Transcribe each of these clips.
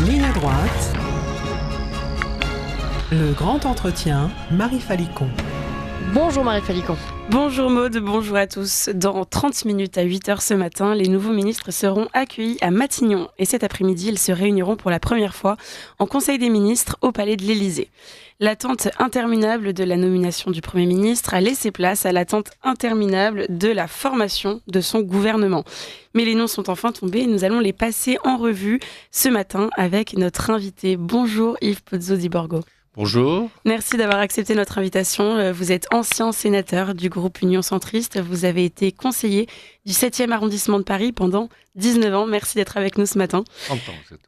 Ligne à droite. Le grand entretien, Marie Falicon. Bonjour Marie Falicon. Bonjour Maud, bonjour à tous. Dans 30 minutes à 8h ce matin, les nouveaux ministres seront accueillis à Matignon. Et cet après-midi, ils se réuniront pour la première fois en Conseil des ministres au Palais de l'Élysée. L'attente interminable de la nomination du Premier ministre a laissé place à l'attente interminable de la formation de son gouvernement. Mais les noms sont enfin tombés et nous allons les passer en revue ce matin avec notre invité. Bonjour Yves Pozzo di Borgo. Bonjour. Merci d'avoir accepté notre invitation. Vous êtes ancien sénateur du groupe Union Centriste. Vous avez été conseiller du 7e arrondissement de Paris pendant 19 ans. Merci d'être avec nous ce matin. 30 ans, c'est tout.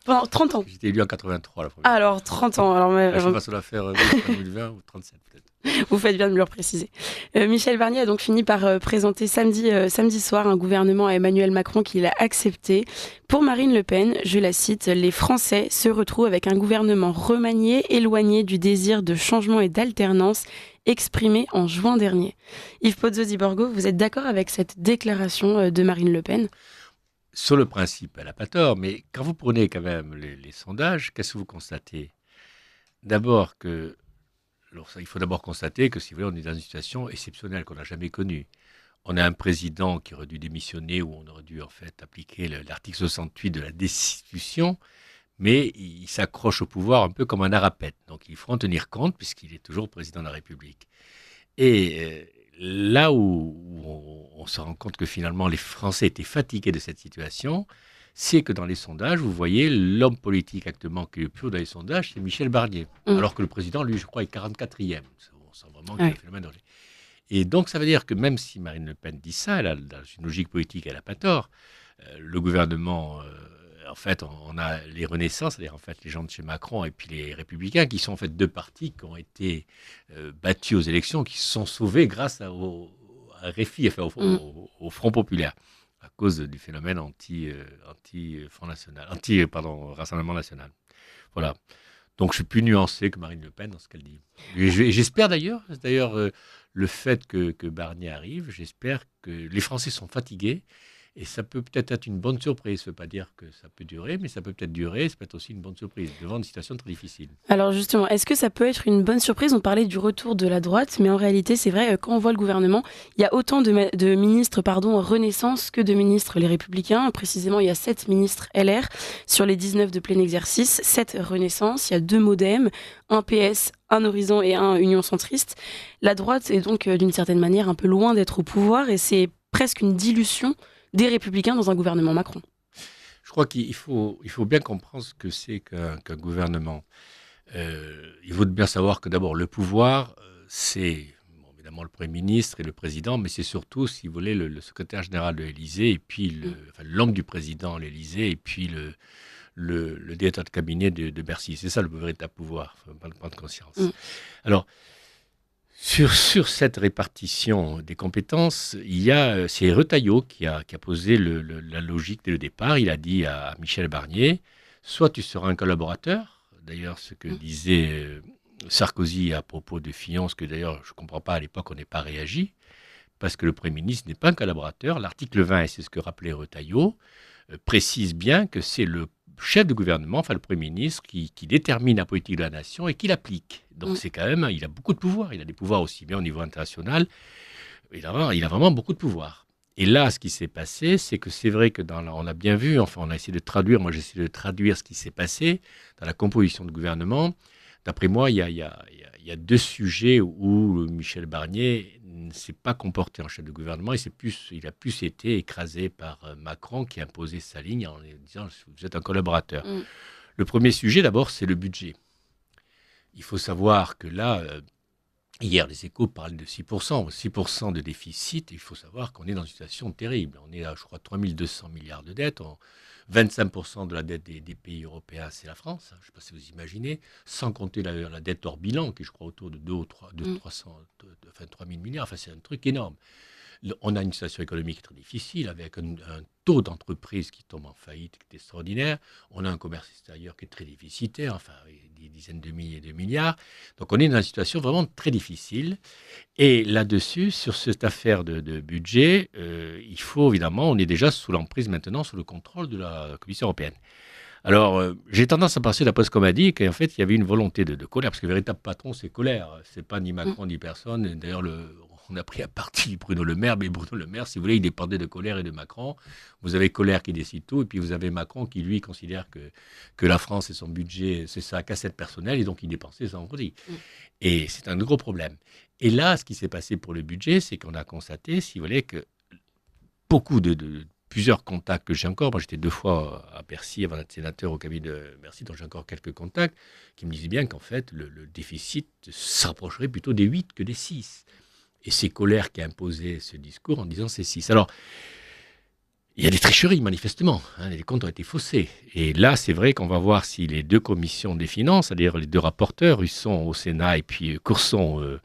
Pendant 30 ans. J'étais élu en 83 la première fois. Alors, 30 ans. Alors, Je ne sais pas si on va faire 2020 ou 37 peut-être. Vous faites bien de me le préciser. Michel Barnier a donc fini par présenter samedi soir un gouvernement à Emmanuel Macron qu'il a accepté. Pour Marine Le Pen, je la cite, « Les Français se retrouvent avec un gouvernement remanié, éloigné du désir de changement et d'alternance exprimé en juin dernier ». Yves Pozzo di Borgo, vous êtes d'accord avec cette déclaration de Marine Le Pen ? Sur le principe, elle n'a pas tort, mais quand vous prenez quand même les sondages, qu'est-ce que vous constatez ? D'abord que... Alors ça, il faut d'abord constater que, si vous voulez, on est dans une situation exceptionnelle qu'on n'a jamais connue. On a un président qui aurait dû démissionner, ou on aurait dû en fait appliquer l'article 68 de la destitution, mais il s'accroche au pouvoir un peu comme un arapète. Donc il faut en tenir compte puisqu'il est toujours président de la République. Et là où on se rend compte que finalement les Français étaient fatigués de cette situation, c'est que dans les sondages, vous voyez, l'homme politique actuellement qui est le plus haut dans les sondages, c'est Michel Barnier. Alors que le président, lui, je crois, est 44e. On sent vraiment qu'il y a un phénomène danger. Et donc, ça veut dire que même si Marine Le Pen dit ça, elle a, dans une logique politique, elle n'a pas tort. Le gouvernement, en fait, on a les Renaissances, c'est-à-dire en fait les gens de chez Macron et puis les Républicains, qui sont en fait deux partis qui ont été battus aux élections, qui se sont sauvés grâce à RFI, enfin, au Front populaire, à cause du phénomène Rassemblement national. Voilà. Donc je suis plus nuancé que Marine Le Pen dans ce qu'elle dit. Et j'espère d'ailleurs le fait que Barnier arrive, j'espère que les Français sont fatigués. Et ça peut peut-être être une bonne surprise. Ça ne veut pas dire que ça peut durer, mais ça peut peut-être durer. Ça peut être aussi une bonne surprise devant une situation très difficile. Alors justement, est-ce que ça peut être une bonne surprise ? On parlait du retour de la droite, mais en réalité, c'est vrai, quand on voit le gouvernement, il y a autant de ministres Renaissance que de ministres Les Républicains. Précisément, il y a 7 ministres LR sur les 19 de plein exercice, 7 Renaissance, il y a 2 Modem, un PS, un Horizon et un Union Centriste. La droite est donc d'une certaine manière un peu loin d'être au pouvoir et c'est presque une dilution des Républicains dans un gouvernement Macron. Je crois qu'il faut bien comprendre ce que c'est qu'un gouvernement. Il faut bien savoir que d'abord, le pouvoir, c'est évidemment le Premier ministre et le Président, mais c'est surtout, si vous voulez, le secrétaire général de l'Élysée, et puis l'homme du Président à l'Élysée, et puis le directeur de cabinet de Bercy. C'est ça le véritable pouvoir, il faut pas le prendre conscience. Alors, sur cette répartition des compétences, c'est Retailleau qui a posé la logique dès le départ. Il a dit à Michel Barnier, soit tu seras un collaborateur, d'ailleurs ce que disait Sarkozy à propos de Fillon, ce que d'ailleurs je ne comprends pas, à l'époque on n'est pas réagi, parce que le Premier ministre n'est pas un collaborateur. L'article 20, et c'est ce que rappelait Retailleau, précise bien que c'est le chef de gouvernement, enfin le Premier ministre, qui détermine la politique de la nation et qui l'applique. Donc c'est quand même, il a beaucoup de pouvoir. Il a des pouvoirs aussi bien au niveau international. Il a vraiment beaucoup de pouvoir. Et là, ce qui s'est passé, c'est que c'est vrai que on a bien vu, enfin on a essayé de traduire, moi j'essaie de traduire ce qui s'est passé dans la composition de gouvernement. D'après moi, il y a 2 sujets où Michel Barnier ne s'est pas comporté en chef de gouvernement. Il a plus été écrasé par Macron qui a imposé sa ligne en lui disant « vous êtes un collaborateur ». Le premier sujet, d'abord, c'est le budget. Il faut savoir que là, hier, les Échos parlaient de 6%. 6% de déficit, il faut savoir qu'on est dans une situation terrible. On est à, je crois, 3200 milliards de dettes. 25% de la dette des pays européens, c'est la France. Je ne sais pas si vous imaginez. Sans compter la dette hors bilan, qui est, je crois, autour de 3 000 milliards. Enfin, c'est un truc énorme. On a une situation économique très difficile, avec un taux d'entreprise qui tombe en faillite qui est extraordinaire. On a un commerce extérieur qui est très déficitaire, enfin des dizaines de milliers de milliards. Donc on est dans une situation vraiment très difficile. Et là-dessus, sur cette affaire de budget, il faut évidemment, on est déjà sous l'emprise maintenant, sous le contrôle de la Commission européenne. Alors, j'ai tendance à penser, d'après ce qu'on m'a dit, qu'en fait, il y avait une volonté de colère, parce que le véritable patron, c'est colère. C'est pas ni Macron ni personne. Et d'ailleurs, on a pris à partie Bruno Le Maire, mais Bruno Le Maire, si vous voulez, il dépendait de colère et de Macron. Vous avez colère qui décide tout, et puis vous avez Macron qui, lui, considère que la France et son budget, c'est sa cassette personnelle, et donc il dépensait sans redit. Et c'est un gros problème. Et là, ce qui s'est passé pour le budget, c'est qu'on a constaté, si vous voulez, que beaucoup plusieurs contacts que j'ai encore. Moi, j'étais 2 fois à Bercy avant d'être sénateur au cabinet de Bercy, donc j'ai encore quelques contacts qui me disaient bien qu'en fait, le déficit s'approcherait plutôt des 8 que des 6. Et c'est Colère qui a imposé ce discours en disant c'est 6. Alors, il y a des tricheries, manifestement. Les comptes ont été faussés. Et là, c'est vrai qu'on va voir si les 2 commissions des finances, c'est-à-dire les 2 rapporteurs, Husson au Sénat et puis Courson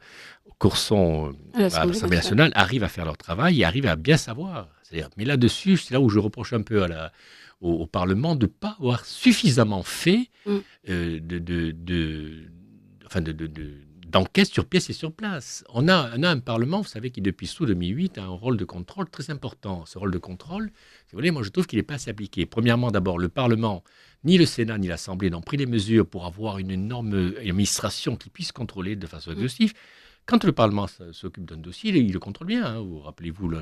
à l'Assemblée nationale, arrivent à faire leur travail et arrivent à bien savoir. Mais là-dessus, c'est là où je reproche un peu au Parlement de ne pas avoir suffisamment fait d'enquête sur pièce et sur place. On a un Parlement, vous savez, qui depuis sous 2008 a un rôle de contrôle très important. Ce rôle de contrôle, si vous voulez, moi je trouve qu'il n'est pas assez appliqué. Premièrement, d'abord, le Parlement, ni le Sénat, ni l'Assemblée n'ont pris les mesures pour avoir une énorme administration qui puisse contrôler de façon exhaustive. Quand le Parlement s'occupe d'un dossier, il le contrôle bien. Vous rappelez-vous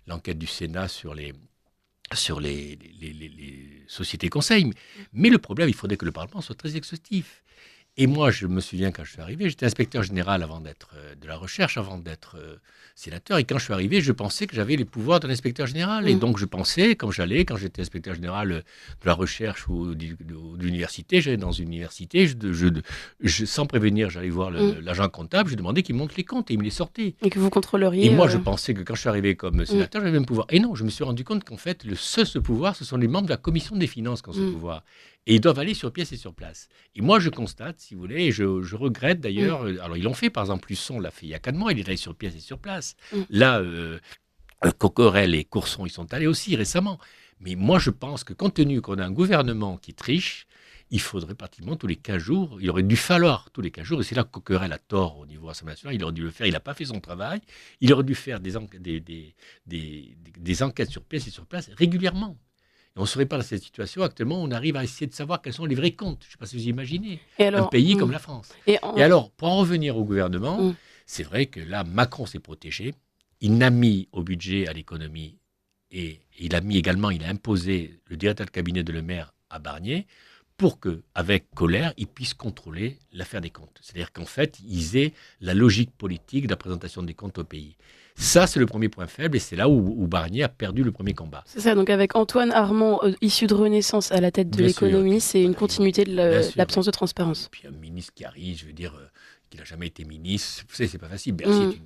l'enquête du Sénat sur les sociétés conseils. Mais le problème, il faudrait que le Parlement soit très exhaustif. Et moi, je me souviens quand je suis arrivé, j'étais inspecteur général avant d'être de la recherche, avant d'être sénateur. Et quand je suis arrivé, je pensais que j'avais les pouvoirs d'un inspecteur général. Et donc, je pensais, quand j'étais inspecteur général de la recherche ou de l'université, j'allais dans une université, sans prévenir, j'allais voir l'agent comptable, je demandais qu'il monte les comptes et il me les sortait. Et que vous contrôleriez. Et moi, je pensais que quand je suis arrivé comme sénateur, j'avais le même pouvoir. Et non, je me suis rendu compte qu'en fait, ce pouvoir, ce sont les membres de la commission des finances qui ont ce pouvoir. Et ils doivent aller sur pièce et sur place. Et moi, je constate, si vous voulez, et je regrette d'ailleurs, alors ils l'ont fait, par exemple, Husson l'a fait il y a 4 mois, il est allé sur pièce et sur place. Là, Coquerel et Courson, ils sont allés aussi récemment. Mais moi, je pense que compte tenu qu'on a un gouvernement qui triche, il faudrait pratiquement tous les 15 jours, il aurait dû falloir tous les 15 jours, et c'est là que Coquerel a tort au niveau Assemblée nationale, il aurait dû le faire, il n'a pas fait son travail, il aurait dû faire des enquêtes sur pièce et sur place régulièrement. Et on ne serait pas dans cette situation. Actuellement, on arrive à essayer de savoir quels sont les vrais comptes. Je ne sais pas si vous imaginez un pays comme la France. Et alors, pour en revenir au gouvernement, c'est vrai que là, Macron s'est protégé. Il n'a mis au budget, à l'économie, et il a imposé le directeur de cabinet de Le Maire à Barnier pour qu'avec Colère, ils puissent contrôler l'affaire des comptes. C'est-à-dire qu'en fait, ils aient la logique politique de la présentation des comptes au pays. Ça, c'est le premier point faible et c'est là où Barnier a perdu le premier combat. C'est ça, donc avec Antoine Armand, issu de Renaissance à la tête de l'économie, c'est une continuité de l'absence de transparence. Et puis un ministre qui arrive, je veux dire, qui n'a jamais été ministre, vous savez, c'est pas facile. Bercy est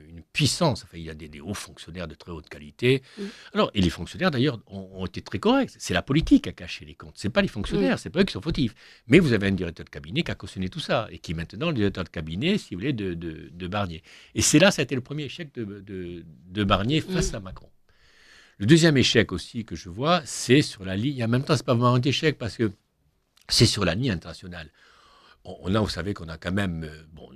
une puissance, enfin, il y a des hauts fonctionnaires de très haute qualité. Alors, et les fonctionnaires, d'ailleurs, ont été très corrects. C'est la politique qui a caché les comptes, c'est pas les fonctionnaires, c'est pas eux qui sont fautifs. Mais vous avez un directeur de cabinet qui a cautionné tout ça et qui est maintenant le directeur de cabinet, si vous voulez, de Barnier. Et c'est là, ça a été le premier échec de Barnier face à Macron. Le deuxième échec aussi que je vois, c'est sur la ligne. En même temps, c'est pas vraiment un échec parce que c'est sur la ligne internationale. Vous savez qu'on a quand même...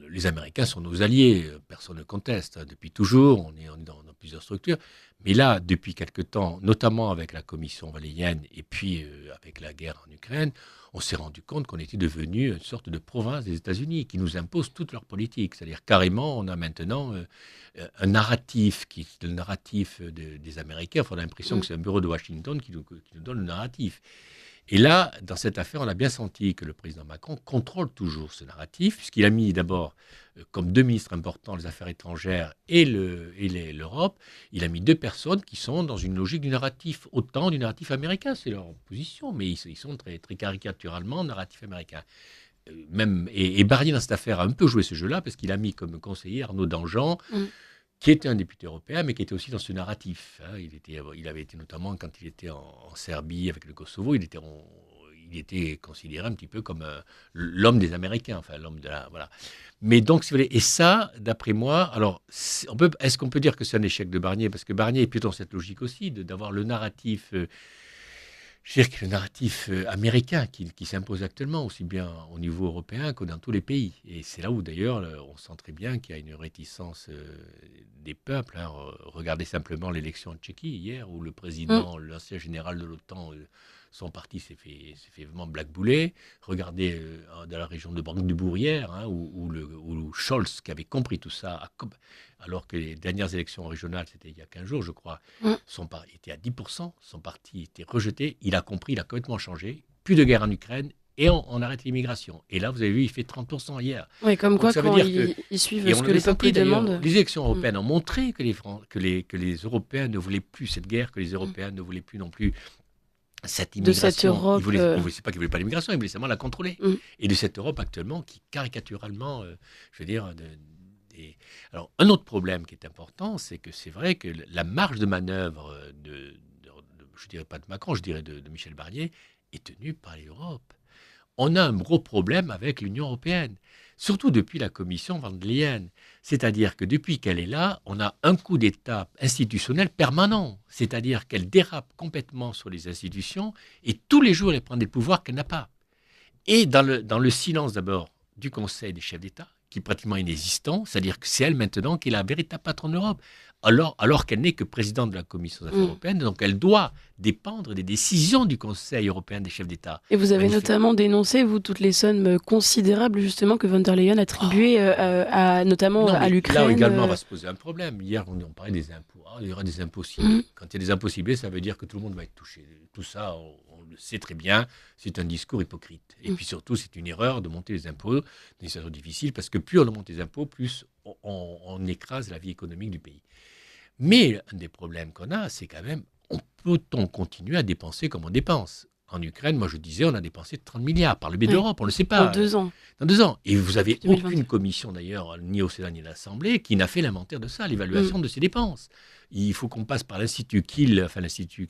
les Américains sont nos alliés, personne ne conteste. Depuis toujours, on est dans plusieurs structures. Mais là, depuis quelque temps, notamment avec la commission vallénienne et puis avec la guerre en Ukraine, on s'est rendu compte qu'on était devenu une sorte de province des États-Unis qui nous impose toute leur politique. C'est-à-dire carrément, on a maintenant un narratif qui est le narratif des Américains. On a l'impression que c'est un bureau de Washington qui nous donne le narratif. Et là, dans cette affaire, on a bien senti que le président Macron contrôle toujours ce narratif, puisqu'il a mis d'abord comme 2 ministres importants les affaires étrangères et l'Europe. Il a mis 2 personnes qui sont dans une logique du narratif, autant du narratif américain, c'est leur position, mais ils sont très, très caricaturalement narratif américain. Et Barnier, dans cette affaire, a un peu joué ce jeu-là, parce qu'il a mis comme conseiller Arnaud Danjean, qui était un député européen, mais qui était aussi dans ce narratif. Il avait été notamment, quand il était en Serbie avec le Kosovo, il était considéré un petit peu comme l'homme des Américains, enfin l'homme de la... Voilà. Mais donc, si vous voulez, et ça, d'après moi, alors, est-ce qu'on peut dire que c'est un échec de Barnier? Parce que Barnier est plutôt dans cette logique aussi, d'avoir le narratif... je veux dire que le narratif américain qui s'impose actuellement, aussi bien au niveau européen que dans tous les pays. Et c'est là où, d'ailleurs, on sent très bien qu'il y a une réticence des peuples. Regardez simplement l'élection en Tchéquie hier, où le président, l'ancien général de l'OTAN, son parti s'est fait vraiment blackbouler. Regardez dans la région de Brandebourg-hier, hein, où Scholz, qui avait compris tout ça, alors que les dernières élections régionales, c'était il y a 15 jours, je crois, son parti était à 10%, son parti était rejeté. Il a compris, il a complètement changé. Plus de guerre en Ukraine. Et on arrête l'immigration. Et là, vous avez vu, il fait 30% hier. Oui, comme quoi, ça veut quand dire ils suivent ce que les peuples demandent. Les élections européennes ont montré que les Européens ne voulaient plus cette guerre, que les Européens ne voulaient plus non plus cette immigration. De cette Europe. C'est pas qu'ils ne voulaient pas l'immigration, ils voulaient seulement la contrôler. Et de cette Europe actuellement qui, caricaturalement, je veux dire... Alors, un autre problème qui est important, c'est que c'est vrai que la marge de manœuvre je dirais pas de Macron, je dirais de Michel Barnier, est tenue par l'Europe. On a un gros problème avec l'Union européenne, surtout depuis la commission von der Leyen. C'est-à-dire que depuis qu'elle est là, on a un coup d'État institutionnel permanent. C'est-à-dire qu'elle dérape complètement sur les institutions et tous les jours, elle prend des pouvoirs qu'elle n'a pas. Et dans le silence d'abord du Conseil des chefs d'État, qui est pratiquement inexistant, c'est-à-dire que c'est elle maintenant qui est la véritable patronne de l'Europe, alors qu'elle n'est que présidente de la Commission des Affaires européennes, donc elle doit dépendre des décisions du Conseil européen des chefs d'État. Et vous avez notamment dénoncé, vous, toutes les sommes considérables justement que von der Leyen attribuait notamment à l'Ukraine. Là également, on va se poser un problème. Hier, on parlait des impôts. Il y aura des impôts ciblés. Quand il y a des impôts ciblés, ça veut dire que tout le monde va être touché. Tout ça, on le sait très bien, c'est un discours hypocrite. Et puis surtout, c'est une erreur de monter les impôts dans une situation difficile, parce que plus on monte les impôts, plus on écrase la vie économique du pays. Mais un des problèmes qu'on a, c'est quand même, peut-on continuer à dépenser comme on dépense ? En Ukraine, moi je disais, on a dépensé 30 milliards par le biais de l'Europe, on ne le sait pas. En 2 ans. Dans 2 ans. Et vous n'avez aucune commission d'ailleurs, ni au Sénat ni à l'Assemblée, qui n'a fait l'inventaire de ça, l'évaluation de ces dépenses. Il faut qu'on passe par l'Institut Kiel, l'Institut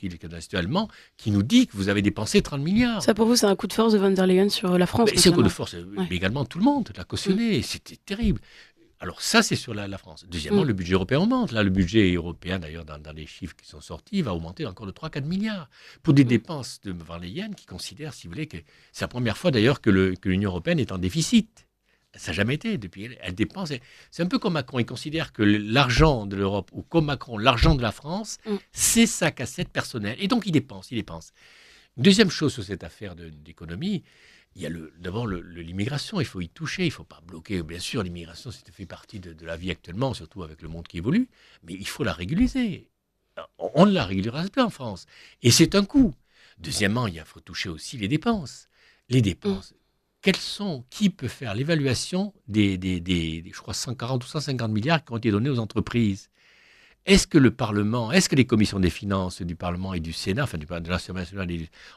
allemand, qui nous dit que vous avez dépensé 30 milliards. Ça pour vous, c'est un coup de force de von der Leyen sur la France. C'est un coup de force, mais également tout le monde l'a cautionné, c'était terrible. Alors ça, c'est sur la France. Deuxièmement, le budget européen augmente. Là, le budget européen, d'ailleurs, dans les chiffres qui sont sortis, va augmenter encore de 3-4 milliards pour des dépenses de von der Leyen qui considèrent, si vous voulez, que c'est la première fois, d'ailleurs, que l'Union européenne est en déficit. Ça n'a jamais été. Depuis, elle dépense. C'est un peu comme Macron. Il considère que l'argent de l'Europe, ou comme Macron, l'argent de la France, c'est sa cassette personnelle. Et donc, il dépense. Deuxième chose sur cette affaire d'économie, il y a d'abord l'immigration, il faut y toucher, il ne faut pas bloquer. Bien sûr, l'immigration, ça fait partie de la vie actuellement, surtout avec le monde qui évolue, mais il faut la régulariser. On ne la régularise pas en France. Et c'est un coût. Deuxièmement, il faut toucher aussi les dépenses. Les dépenses, qui peut faire l'évaluation des, je crois, 140 ou 150 milliards qui ont été donnés aux entreprises ? Est-ce que le Parlement, est-ce que les commissions des finances du Parlement et du Sénat, enfin de l'Assemblée nationale,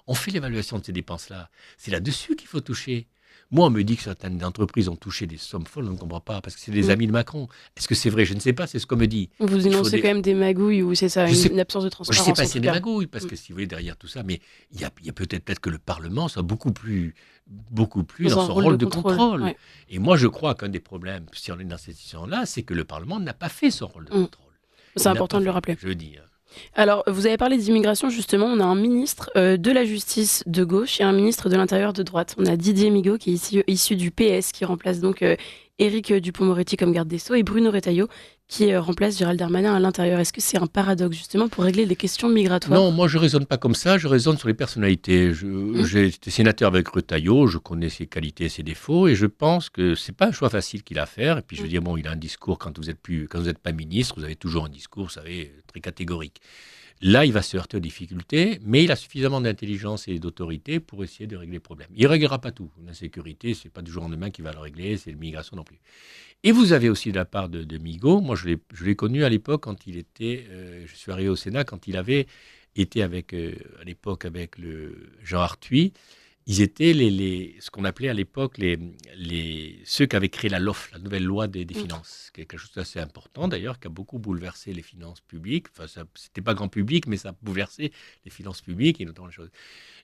ont fait l'évaluation de ces dépenses-là ? C'est là-dessus qu'il faut toucher. Moi, on me dit que certaines entreprises ont touché des sommes folles, on ne comprend pas, parce que c'est des amis de Macron. Est-ce que c'est vrai ? Je ne sais pas, c'est ce qu'on me dit. Vous dénoncez quand même des magouilles, ou c'est ça, une absence de transparence ? Je ne sais pas si c'est des magouilles, parce que si vous voulez, derrière tout ça, mais il y a peut-être que le Parlement soit beaucoup plus dans son rôle de contrôle. Ouais. Et moi, je crois qu'un des problèmes, si on est dans cette situation-là, c'est que le Parlement n'a pas fait son rôle de contrôle. C'est important de le rappeler. Je le dis. Alors, vous avez parlé d'immigration, justement. On a un ministre de la Justice de gauche et un ministre de l'Intérieur de droite. On a Didier Migaud, qui est issu du PS, qui remplace donc Éric Dupond-Moretti comme garde des Sceaux, et Bruno Retailleau, qui remplace Gérald Darmanin à l'intérieur. Est-ce que c'est un paradoxe, justement, pour régler les questions migratoires ? Non, moi, je ne raisonne pas comme ça. Je raisonne sur les personnalités. J'ai été sénateur avec Retailleau. Je connais ses qualités et ses défauts. Et je pense que ce n'est pas un choix facile qu'il a à faire. Et puis, je veux dire, bon, il a un discours, quand vous n'êtes pas ministre, vous avez toujours un discours, vous savez, très catégorique. Là, il va se heurter aux difficultés, mais il a suffisamment d'intelligence et d'autorité pour essayer de régler le problème. Il ne réglera pas tout. L'insécurité, ce n'est pas du jour au lendemain qu'il va le régler, c'est l'immigration non plus. Et vous avez aussi de la part de Migaud, moi je l'ai connu à l'époque quand il était, je suis arrivé au Sénat, quand il avait été à l'époque avec le Jean Arthuis. Ils étaient ce qu'on appelait à l'époque ceux qui avaient créé la LOF, la nouvelle loi des finances, quelque chose d'assez important d'ailleurs, qui a beaucoup bouleversé les finances publiques. Enfin, c'était pas grand public, mais ça a bouleversé les finances publiques et notamment les choses.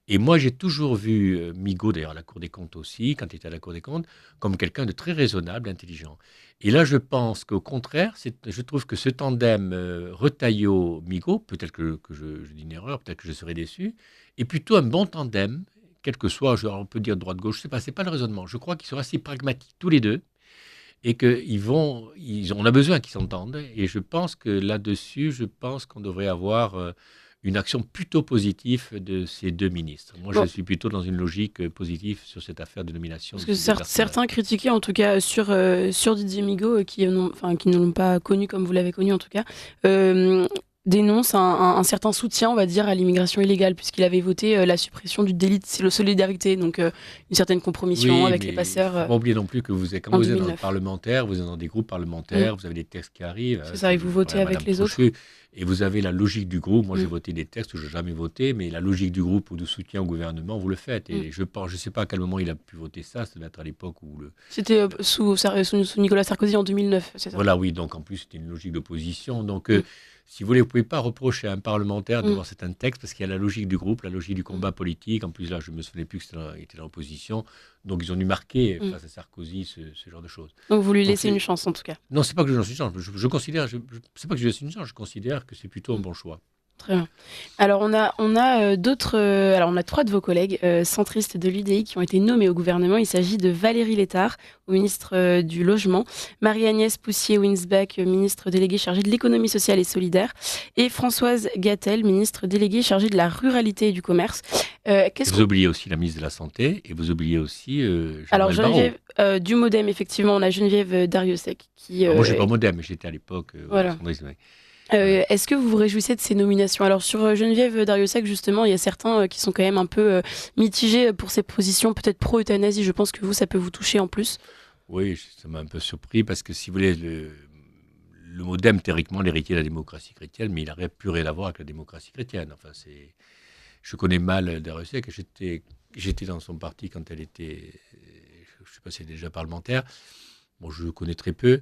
Et moi, j'ai toujours vu Migaud, d'ailleurs à la Cour des comptes aussi, quand il était à la Cour des comptes, comme quelqu'un de très raisonnable, intelligent. Et là, je pense qu'au contraire, je trouve que ce tandem Retailleau-Migaud, peut-être que je dis une erreur, peut-être que je serai déçu, est plutôt un bon tandem, quel que soit, on peut dire droite-gauche, je ne sais pas le raisonnement. Je crois qu'ils sont assez pragmatiques tous les deux et qu'on a besoin qu'ils s'entendent. Et je pense que là-dessus, qu'on devrait avoir une action plutôt positive de ces deux ministres. Moi, je suis plutôt dans une logique positive sur cette affaire de nomination. Parce que certains critiquaient, en tout cas, sur Didier Migaud, qui ne l'ont pas connu comme vous l'avez connu, en tout cas, dénonce un certain soutien, on va dire, à l'immigration illégale, puisqu'il avait voté la suppression du délit de solidarité, donc une certaine compromission avec les passeurs. Il ne faut pas oublier non plus que quand vous êtes dans le parlementaire, vous êtes dans des groupes parlementaires, vous avez des textes qui arrivent. C'est ça, et vous votez avec les autres. Et vous avez la logique du groupe. Moi, j'ai voté des textes où je n'ai jamais voté, mais la logique du groupe ou de soutien au gouvernement, vous le faites. Et je ne sais pas à quel moment il a pu voter ça. Ça doit être à l'époque où C'était sous Nicolas Sarkozy en 2009, c'est ça? Voilà, oui. Donc, en plus, c'était une logique d'opposition. Donc, si vous voulez, vous ne pouvez pas reprocher à un parlementaire de voir certains textes parce qu'il y a la logique du groupe, la logique du combat politique. En plus, là, je ne me souvenais plus qu'il était dans l'opposition. Donc, ils ont dû marquer face à Sarkozy ce genre de choses. Donc, vous lui laissez une chance, en tout cas. Non, ce n'est pas que je lui laisse une chance. Je considère, c'est pas que je lui laisse une chance. Je considère que c'est plutôt un bon choix. Très bien. Alors, on a d'autres. Alors, on a 3 de vos collègues centristes de l'UDI qui ont été nommés au gouvernement. Il s'agit de Valérie Létard, au ministre du Logement, Marie-Agnès Poussier-Winsbach, ministre déléguée chargée de l'économie sociale et solidaire, et Françoise Gatel, ministre déléguée chargée de la ruralité et du commerce. Vous oubliez aussi la ministre de la Santé et vous oubliez aussi alors, Geneviève du Modem, effectivement, on a Geneviève Darrieussecq qui. Moi, je ne suis pas Modem, mais j'étais à l'époque. Voilà. Est-ce que vous vous réjouissez de ces nominations? Alors sur Geneviève Darrieussecq, justement, il y a certains qui sont quand même un peu mitigés pour ces positions, peut-être pro-euthanasie. Je pense que ça peut vous toucher en plus. Oui, ça m'a un peu surpris parce que si vous voulez, le Modem, théoriquement, l'héritier de la démocratie chrétienne, mais il n'aurait plus rien à voir avec la démocratie chrétienne. Enfin, je connais mal Darrieussecq. J'étais dans son parti quand elle était, je ne sais pas si elle est déjà parlementaire. Bon, je le connais très peu.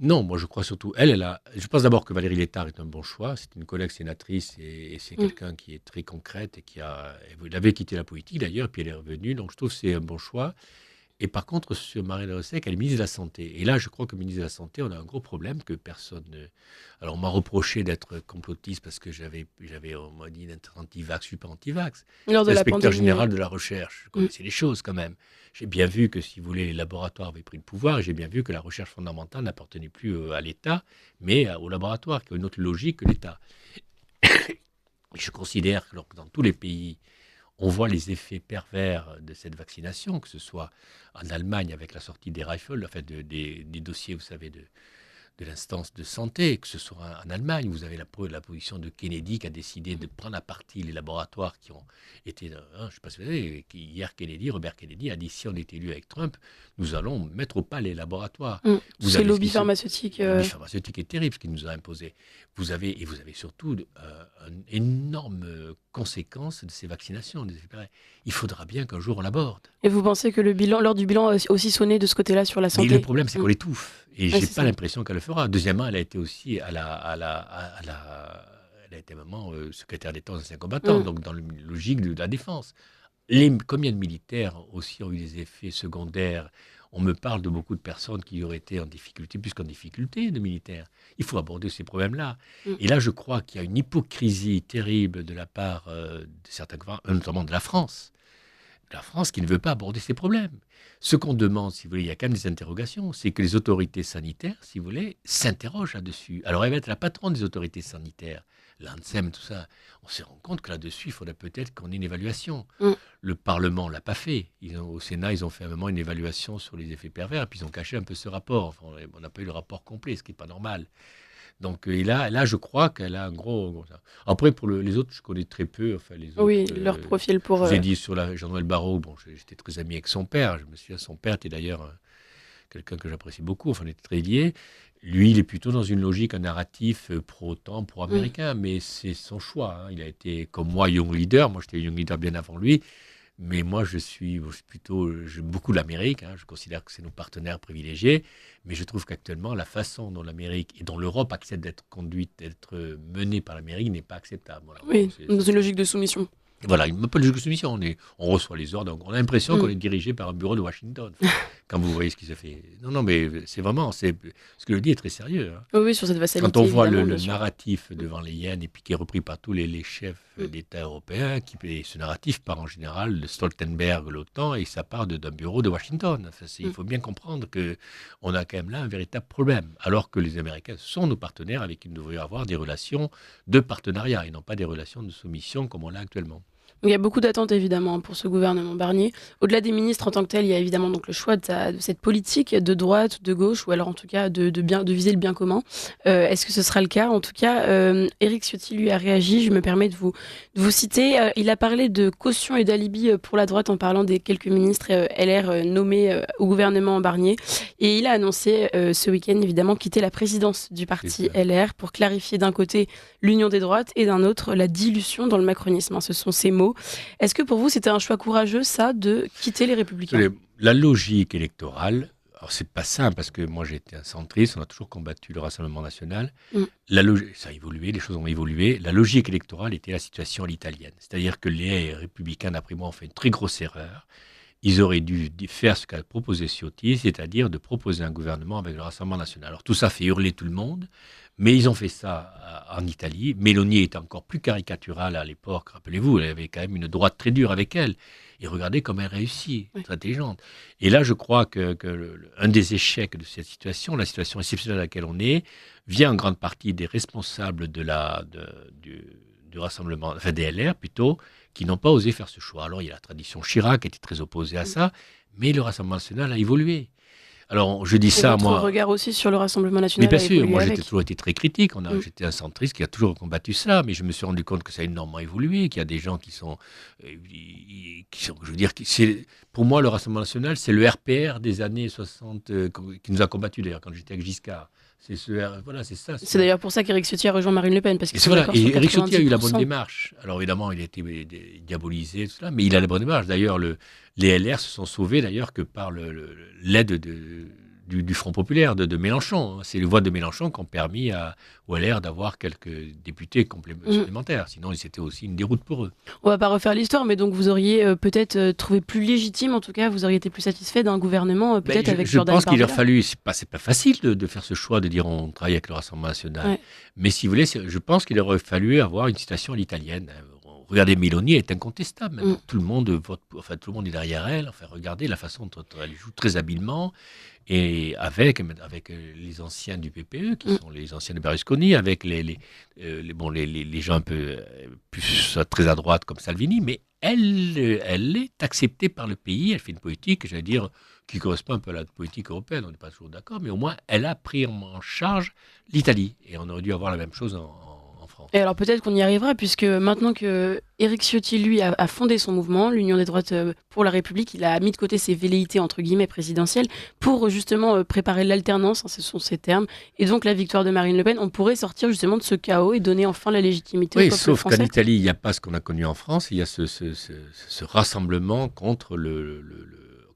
Non, moi je crois surtout, je pense d'abord que Valérie Létard est un bon choix. C'est une collègue sénatrice et c'est quelqu'un qui est très concrète et elle avait quitté la politique d'ailleurs, puis elle est revenue. Donc je trouve que c'est un bon choix. Et par contre, sur Marie Darrieussecq, elle est ministre de la Santé. Et là, je crois que ministre de la Santé, on a un gros problème que personne ne... Alors, on m'a reproché d'être complotiste parce que on m'a dit d'être anti-vax. Je ne suis pas anti-vax. L'inspecteur général de la recherche, je connaissais les choses quand même. J'ai bien vu que, si vous voulez, les laboratoires avaient pris le pouvoir et j'ai bien vu que la recherche fondamentale n'appartenait plus à l'État, mais aux laboratoires, qui ont une autre logique que l'État. Je considère que dans tous les pays, on voit les effets pervers de cette vaccination, que ce soit en Allemagne avec la sortie des rifles, en fait des dossiers, vous savez, de l'instance de santé, que ce soit en Allemagne, vous avez la position de Kennedy qui a décidé de prendre à partie les laboratoires qui ont été... je ne sais pas si vous savez, hier Robert Kennedy a dit si on est élu avec Trump, nous allons mettre au pas les laboratoires. C'est le lobby pharmaceutique. Le lobby pharmaceutique est terrible, ce qu'il nous a imposé. Vous avez surtout une énorme conséquence de ces vaccinations. Il faudra bien qu'un jour on l'aborde. Et vous pensez que l'heure du bilan a aussi sonné de ce côté-là sur la santé? Mais le problème, c'est qu'on l'étouffe. Et je n'ai pas l'impression qu'elle le fera. Deuxièmement, elle a été aussi elle a été maman secrétaire d'État aux anciens combattants, donc dans la logique de la défense. Combien de militaires aussi ont eu des effets secondaires? On me parle de beaucoup de personnes qui auraient été en difficulté, plus qu'en difficulté, de militaires. Il faut aborder ces problèmes-là. Et là, je crois qu'il y a une hypocrisie terrible de la part de certains gouvernements, notamment de la France. La France qui ne veut pas aborder ces problèmes. Ce qu'on demande, si vous voulez, il y a quand même des interrogations, c'est que les autorités sanitaires, si vous voulez, s'interrogent là-dessus. Alors, elle va être la patronne des autorités sanitaires, l'ANSEM, tout ça. On se rend compte que là-dessus, il faudrait peut-être qu'on ait une évaluation. Le Parlement ne l'a pas fait. Au Sénat, ils ont fait à un moment une évaluation sur les effets pervers, et puis ils ont caché un peu ce rapport. Enfin, on n'a pas eu le rapport complet, ce qui n'est pas normal. Donc là, je crois qu'elle a un gros... Après, pour les autres, je connais très peu. Enfin, les autres, oui, leur profil pour... J'ai dit sur Jean-Noël Barrot, j'étais très ami avec son père. Je me souviens, son père était d'ailleurs quelqu'un que j'apprécie beaucoup. Enfin, on était très liés. Lui, il est plutôt dans une logique, un narratif pro-OTAN, pro-américain. Mais c'est son choix. Il a été, comme moi, young leader. Moi, j'étais young leader bien avant lui. Mais moi, j'aime beaucoup l'Amérique. Je considère que c'est nos partenaires privilégiés. Mais je trouve qu'actuellement, la façon dont l'Amérique et dont l'Europe accepte d'être menée par l'Amérique n'est pas acceptable. Voilà. Oui, dans une logique de soumission. Voilà, il n'y a pas de logique de soumission. On reçoit les ordres. On a l'impression qu'on est dirigé par un bureau de Washington. quand vous voyez ce qui se fait. Non, mais c'est vraiment, ce que je dis est très sérieux. Hein. Oui, sur cette vassalité. Quand on voit le bien sûr. narratif devant les hyènes, et puis qui est repris par tous les chefs d'État européens, et ce narratif part en général de Stoltenberg, l'OTAN, et ça part d'un bureau de Washington. Enfin, il faut bien comprendre qu'on a quand même là un véritable problème, alors que les Américains sont nos partenaires avec qui nous devrions avoir des relations de partenariat, et non pas des relations de soumission comme on l'a actuellement. Il y a beaucoup d'attentes évidemment pour ce gouvernement Barnier. Au-delà des ministres en tant que tel, il y a évidemment donc le choix de cette politique de droite, de gauche, ou alors en tout cas de viser le bien commun. Est-ce que ce sera le cas? En tout cas, Éric Ciotti lui a réagi. Je me permets de vous citer. Il a parlé de caution et d'alibi pour la droite en parlant des quelques ministres LR nommés au gouvernement Barnier. Et il a annoncé ce week-end évidemment quitter la présidence du parti LR pour clarifier d'un côté l'union des droites et d'un autre la dilution dans le macronisme. Ce sont ces mots. Est-ce que pour vous, c'était un choix courageux, ça, de quitter les Républicains? La logique électorale, alors c'est pas simple, parce que moi j'ai été un centriste, on a toujours combattu le Rassemblement national. Ça a évolué, les choses ont évolué. La logique électorale était la situation à l'italienne. C'est-à-dire que les Républicains, d'après moi, ont fait une très grosse erreur. Ils auraient dû faire ce qu'a proposé Ciotti, c'est-à-dire de proposer un gouvernement avec le Rassemblement national. Alors tout ça fait hurler tout le monde. Mais ils ont fait ça en Italie. Mélanie était encore plus caricaturale à l'époque. Rappelez-vous, elle avait quand même une droite très dure avec elle. Et regardez comment elle réussit, très intelligente. Et là, je crois un des échecs de cette situation, la situation exceptionnelle à laquelle on est, vient en grande partie des responsables du Rassemblement, enfin des LR plutôt, qui n'ont pas osé faire ce choix. Alors, il y a la tradition Chirac qui était très opposée à ça, mais le Rassemblement national a évolué. Alors, je dis ça, moi. Votre regard aussi sur le Rassemblement national. Mais bien sûr, moi j'ai toujours été très critique. J'étais un centriste qui a toujours combattu ça, mais je me suis rendu compte que ça a énormément évolué, qu'il y a des gens qui sont je veux dire, pour moi, le Rassemblement national, c'est le RPR des années 60 qui nous a combattu d'ailleurs quand j'étais avec Giscard. C'est ça. C'est d'ailleurs pour ça qu'Éric Ciotti a rejoint Marine Le Pen. Parce que et Éric Ciotti a eu la bonne démarche. Alors évidemment, il a été diabolisé, tout cela, mais il a la bonne démarche. D'ailleurs, les LR se sont sauvés d'ailleurs que par l'aide du Front populaire de Mélenchon. C'est les voix de Mélenchon qui ont permis aux LR d'avoir quelques députés supplémentaires. Sinon, c'était aussi une déroute pour eux. On ne va pas refaire l'histoire, mais donc vous auriez peut-être trouvé plus légitime, en tout cas, vous auriez été plus satisfait d'un gouvernement peut-être avec Jordan Bardella. Je pense qu'il a fallu, c'est pas facile de faire ce choix de dire on travaille avec le Rassemblement national. Ouais. Mais si vous voulez, je pense qu'il aurait fallu avoir une situation à l'italienne. Regardez, Mélanie est incontestable. Tout le monde vote, tout le monde est derrière elle. Enfin, regardez la façon dont elle joue très habilement. Et avec les anciens du PPE, qui sont les anciens de Berlusconi, avec les gens un peu plus très à droite comme Salvini, mais elle est acceptée par le pays. Elle fait une politique, j'allais dire, qui correspond un peu à la politique européenne. On n'est pas toujours d'accord, mais au moins, elle a pris en charge l'Italie. Et on aurait dû avoir la même chose en France. Et alors peut-être qu'on y arrivera, puisque maintenant que Éric Ciotti, lui, a fondé son mouvement, l'Union des droites pour la République, il a mis de côté ses velléités, entre guillemets, présidentielles, pour justement préparer l'alternance, ce sont ces termes, et donc la victoire de Marine Le Pen. On pourrait sortir justement de ce chaos et donner enfin la légitimité au peuple français. Oui, sauf qu'en Italie, il n'y a pas ce qu'on a connu en France, il y a ce rassemblement contre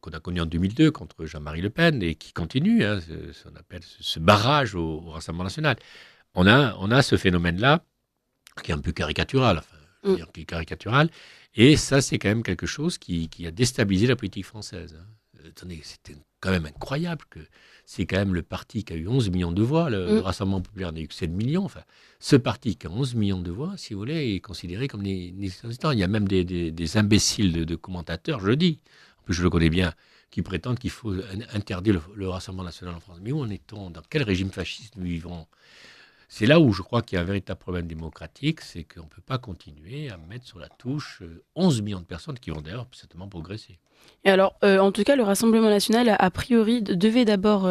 qu'on a connu en 2002 contre Jean-Marie Le Pen, et qui continue, on appelle ce barrage au Rassemblement national. On a ce phénomène-là, qui est un peu caricatural, et ça, c'est quand même quelque chose qui a déstabilisé la politique française. Attendez, c'était quand même incroyable que c'est quand même le parti qui a eu 11 millions de voix, le Rassemblement populaire n'a eu que 7 millions. Enfin, ce parti qui a 11 millions de voix, si vous voulez, est considéré comme des il y a même des imbéciles de commentateurs, je le dis, en plus je le connais bien, qui prétendent qu'il faut interdire le Rassemblement national en France. Mais où en est-on? Dans quel régime fasciste nous vivons? C'est là où je crois qu'il y a un véritable problème démocratique, c'est qu'on ne peut pas continuer à mettre sur la touche 11 millions de personnes qui vont d'ailleurs certainement progresser. Et alors, en tout cas, le Rassemblement national, a priori, devait d'abord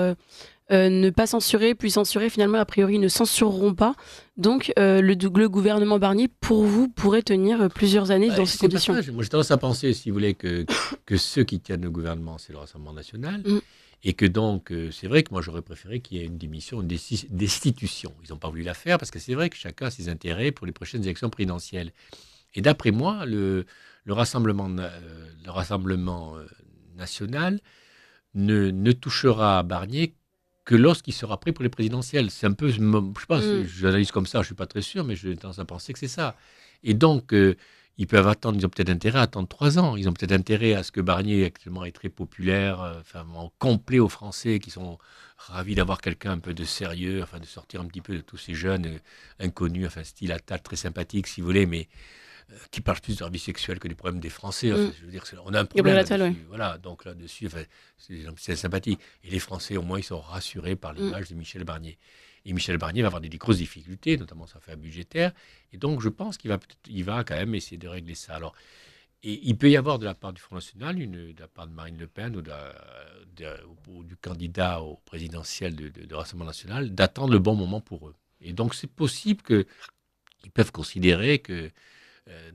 ne pas censurer, puis censurer, finalement, a priori, ne censureront pas. Donc, le gouvernement Barnier, pour vous, pourrait tenir plusieurs années dans ces conditions. Moi, j'ai tendance à penser, si vous voulez, que ceux qui tiennent le gouvernement, c'est le Rassemblement national. Et que donc, c'est vrai que moi, j'aurais préféré qu'il y ait une démission, une destitution. Ils n'ont pas voulu la faire parce que c'est vrai que chacun a ses intérêts pour les prochaines élections présidentielles. Et d'après moi, le Rassemblement national ne touchera à Barnier que lorsqu'il sera prêt pour les présidentielles. C'est un peu, je sais pas, j'analyse comme ça, je ne suis pas très sûr, mais j'ai tendance à penser que c'est ça. Et donc, ils peuvent attendre, ils ont peut-être intérêt à attendre 3 ans. Ils ont peut-être intérêt à ce que Barnier actuellement est très populaire, en complet aux Français qui sont ravis d'avoir quelqu'un un peu de sérieux, de sortir un petit peu de tous ces jeunes inconnus, style Attal, très sympathique si vous voulez, mais qui parlent plus de leur vie sexuelle que des problèmes des Français. Je veux dire, on a un problème là-dessus. Voilà, donc là-dessus, c'est sympathique. Et les Français, au moins, ils sont rassurés par l'image de Michel Barnier. Et Michel Barnier va avoir des grosses difficultés, notamment sur l'affaire budgétaire. Et donc, je pense qu'il va quand même essayer de régler ça. Alors, et il peut y avoir de la part du Front National, de la part de Marine Le Pen ou du candidat au présidentiel de Rassemblement National, d'attendre le bon moment pour eux. Et donc, c'est possible qu'ils peuvent considérer que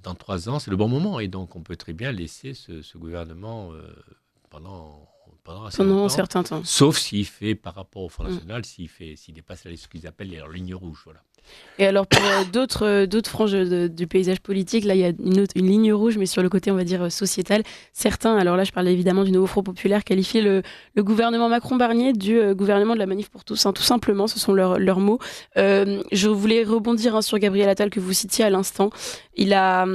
dans 3 ans, c'est le bon moment. Et donc, on peut très bien laisser ce gouvernement pendant un certain temps. Sauf s'il fait, par rapport au Front National, s'il dépasse ce qu'ils appellent les lignes rouges. Voilà. Et alors, pour d'autres franges du paysage politique, là, il y a une ligne rouge, mais sur le côté, on va dire, sociétal. Certains, alors là, je parle évidemment du nouveau Front populaire, qualifient le gouvernement Macron-Barnier du gouvernement de la manif pour tous. Tout simplement, ce sont leurs mots. Je voulais rebondir sur Gabriel Attal, que vous citiez à l'instant. Il a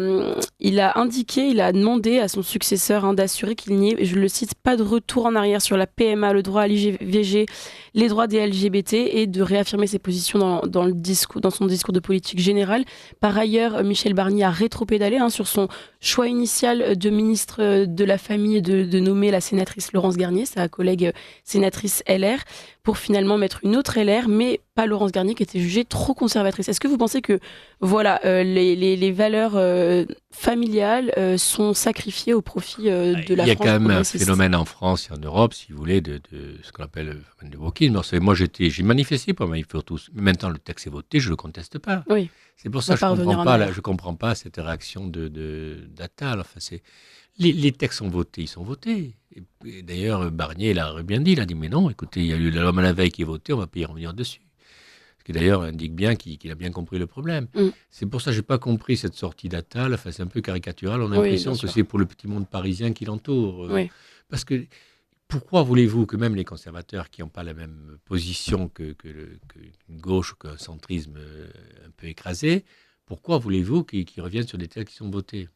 demandé à son successeur d'assurer qu'il n'y ait, je le cite, pas de retour en arrière sur la PMA, le droit à l'IVG, les droits des LGBT, et de réaffirmer ses positions dans son discours de politique générale. Par ailleurs, Michel Barnier a rétropédalé sur son choix initial de ministre de la Famille de nommer la sénatrice Laurence Garnier, sa collègue sénatrice LR, pour finalement mettre une autre LR, mais pas Laurence Garnier, qui était jugée trop conservatrice. Est-ce que vous pensez que les valeurs familiales sont sacrifiées au profit de la France? Il y a quand même un phénomène en France et en Europe, si vous voulez, de ce qu'on appelle le phénomène de wokisme. Moi, j'ai manifesté pour Manif pour tous. Mais maintenant, le texte est voté, je ne le conteste pas. Oui. C'est pour ça que je ne comprends pas cette réaction d'Attal. Les textes sont votés, ils sont votés. Et d'ailleurs, Barnier l'a bien dit, il a dit, mais non, écoutez, il y a eu la loi Malaveille qui est votée, on ne va pas y revenir dessus. Ce qui d'ailleurs indique bien qu'il a bien compris le problème. C'est pour ça que je n'ai pas compris cette sortie d'Attal. C'est un peu caricatural, on a l'impression que c'est pour le petit monde parisien qui l'entoure. Parce que pourquoi voulez-vous que même les conservateurs qui n'ont pas la même position qu'une gauche ou qu'un centrisme un peu écrasé, pourquoi voulez-vous qu'ils reviennent sur des textes qui sont votés?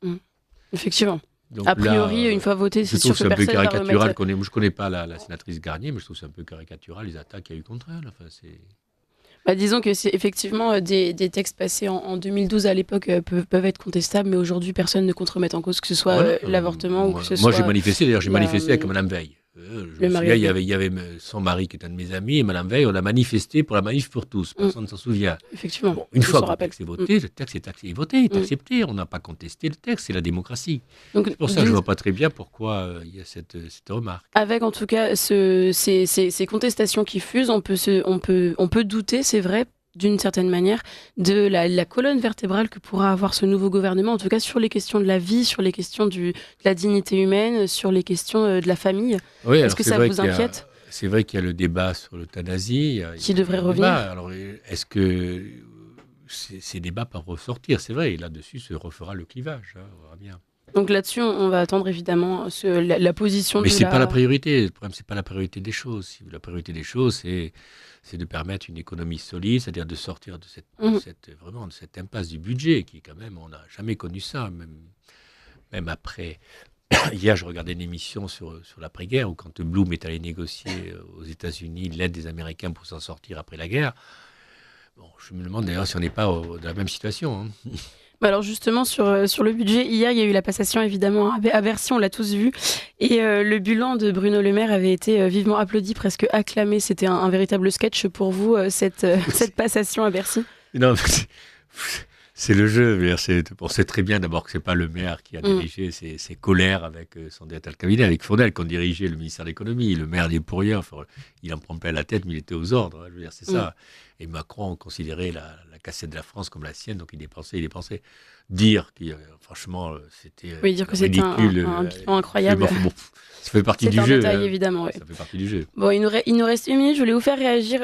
Effectivement. Donc a priori, une fois voté, c'est sûr que personne va remettre... Je trouve c'est un peu caricatural. Je ne connais pas la sénatrice Garnier, mais je trouve que c'est un peu caricatural les attaques qu'il y a eu contre elle. Disons que c'est effectivement des textes passés en 2012 à l'époque peuvent être contestables, mais aujourd'hui, personne ne compte remettre en cause que ce soit l'avortement ou que ce soit... Moi, j'ai manifesté, d'ailleurs, manifesté avec Madame Veil. Je me souviens, il y avait son mari qui est un de mes amis et Madame Veil, on a manifesté pour la manif pour tous. Personne ne s'en souvient. Effectivement. Une fois que le texte est voté, le texte est voté, il est accepté. On n'a pas contesté le texte, c'est la démocratie. Donc, c'est pour ça que je ne vois pas très bien pourquoi il y a cette remarque. Avec en tout cas ces contestations qui fusent, on peut douter, c'est vrai, d'une certaine manière, de la colonne vertébrale que pourra avoir ce nouveau gouvernement, en tout cas sur les questions de la vie, sur les questions de la dignité humaine, sur les questions de la famille. Oui, est-ce que ça vous inquiète ? C'est vrai qu'il y a le débat sur l'euthanasie. Qui devrait revenir. Alors, est-ce que ces débats peuvent ressortir ? C'est vrai, et là-dessus se refera le clivage. On verra bien. Donc là-dessus, on va attendre évidemment la position Mais ce n'est pas la priorité. Le problème, ce n'est pas la priorité des choses. La priorité des choses, c'est de permettre une économie solide, c'est-à-dire de sortir de cette impasse du budget, qui quand même, on n'a jamais connu ça, même après. Hier, je regardais une émission sur l'après-guerre, où quand Blum est allé négocier aux États-Unis l'aide des Américains pour s'en sortir après la guerre. Bon, je me demande d'ailleurs si on n'est pas dans la même situation. Alors justement, sur le budget, hier, il y a eu la passation évidemment à Bercy, on l'a tous vu. Et le bilan de Bruno Le Maire avait été vivement applaudi, presque acclamé. C'était un véritable sketch pour vous, cette passation à Bercy? Non, c'est le jeu. On sait très bien d'abord que ce n'est pas le maire qui a dirigé ses colères avec son directeur de cabinet, avec Fournel, qui ont dirigé le ministère de l'économie. Le maire n'est pour rien. Il en prend plein la tête, mais il était aux ordres. Je veux dire, c'est ça. Et Macron considérait la cassette de la France comme la sienne, donc il dépensait. Dire que, franchement, c'était dire que ridicule. Un bilan incroyable. Ça fait partie du jeu. Détail, évidemment. Ça fait partie du jeu. Bon, il nous reste 1 minute. Je voulais vous faire réagir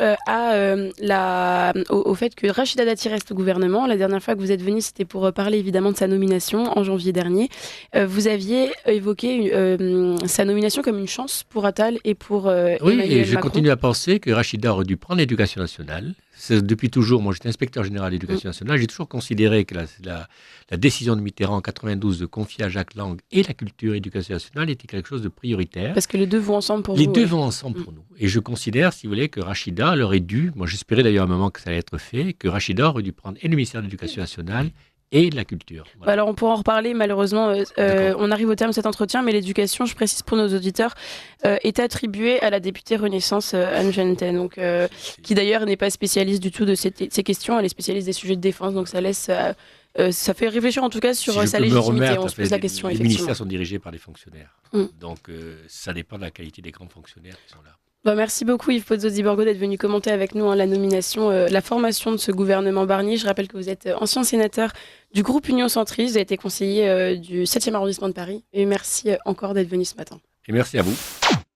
au fait que Rachida Dati reste au gouvernement. La dernière fois que vous êtes venu, c'était pour parler évidemment de sa nomination en janvier dernier. Vous aviez évoqué sa nomination comme une chance pour Attal et pour oui, Emmanuel et je Macron. continue à penser que Rachida aurait dû prendre l'éducation nationale. Depuis toujours, moi j'étais inspecteur général d'éducation nationale, j'ai toujours considéré que la décision de Mitterrand en 92 de confier à Jacques Lang et la culture et l'éducation nationale était quelque chose de prioritaire. Parce que les deux vont ensemble pour vous. Les deux vont ensemble pour nous. Et je considère, si vous voulez, que Rachida aurait dû, moi j'espérais d'ailleurs à un moment que ça allait être fait, que Rachida aurait dû prendre et le ministère de l'Éducation nationale et de la culture. Voilà. Alors on pourra en reparler, malheureusement, on arrive au terme de cet entretien, mais l'éducation, je précise pour nos auditeurs, est attribuée à la députée Renaissance Anne Genetet, donc, qui d'ailleurs n'est pas spécialiste du tout de ces questions, elle est spécialiste des sujets de défense, donc ça laisse... ça fait réfléchir en tout cas sur sa légitimité, on se pose la question. Les ministères sont dirigés par des fonctionnaires, donc ça dépend de la qualité des grands fonctionnaires qui sont là. Merci beaucoup Yves Pozzo di Borgo d'être venu commenter avec nous la nomination, la formation de ce gouvernement Barnier. Je rappelle que vous êtes ancien sénateur du groupe Union Centriste, vous avez été conseiller du 7e arrondissement de Paris. Et merci encore d'être venu ce matin. Et merci à vous.